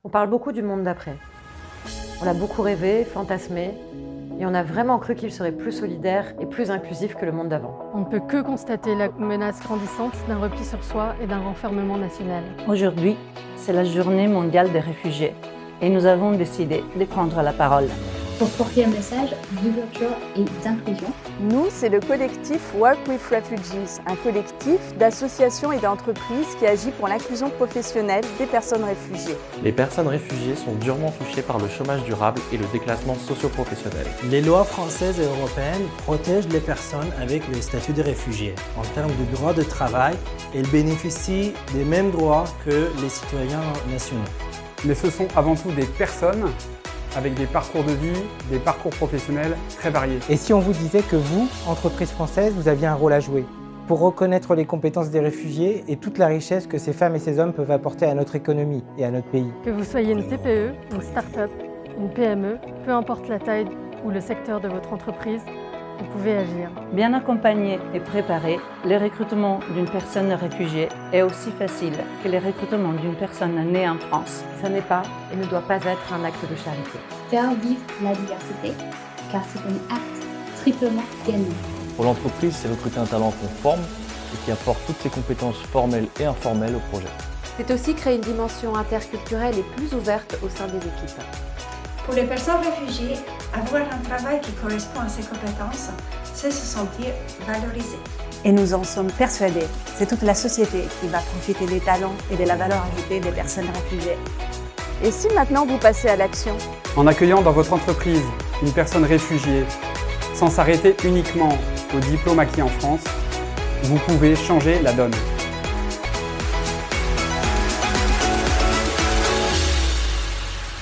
On parle beaucoup du monde d'après. On l'a beaucoup rêvé, fantasmé, et on a vraiment cru qu'il serait plus solidaire et plus inclusif que le monde d'avant. On ne peut que constater la menace grandissante d'un repli sur soi et d'un renfermement national. Aujourd'hui, c'est la journée mondiale des réfugiés et nous avons décidé de prendre la parole. Pour porter un message d'ouverture et d'inclusion. Nous, c'est le collectif Work with Refugees, un collectif d'associations et d'entreprises qui agit pour l'inclusion professionnelle des personnes réfugiées. Les personnes réfugiées sont durement touchées par le chômage durable et le déclassement socio-professionnel. Les lois françaises et européennes protègent les personnes avec le statut de réfugiés. En termes de droits de travail, elles bénéficient des mêmes droits que les citoyens nationaux. Mais ce sont avant tout des personnes avec des parcours de vie, des parcours professionnels très variés. Et si on vous disait que vous, entreprise française, vous aviez un rôle à jouer pour reconnaître les compétences des réfugiés et toute la richesse que ces femmes et ces hommes peuvent apporter à notre économie et à notre pays. Que vous soyez une TPE, une start-up, une PME, peu importe la taille ou le secteur de votre entreprise, vous pouvez agir. Bien accompagné et préparé, le recrutement d'une personne réfugiée est aussi facile que le recrutement d'une personne née en France. Ça n'est pas et ne doit pas être un acte de charité. Faire vivre la diversité, car c'est un acte triplement gagnant. Pour l'entreprise, c'est recruter un talent qu'on forme et qui apporte toutes ses compétences formelles et informelles au projet. C'est aussi créer une dimension interculturelle et plus ouverte au sein des équipes. Pour les personnes réfugiées, avoir un travail qui correspond à ses compétences, c'est se sentir valorisé. Et nous en sommes persuadés, c'est toute la société qui va profiter des talents et de la valeur ajoutée des personnes réfugiées. Et si maintenant vous passez à l'action? En accueillant dans votre entreprise une personne réfugiée, sans s'arrêter uniquement au diplôme acquis en France, vous pouvez changer la donne.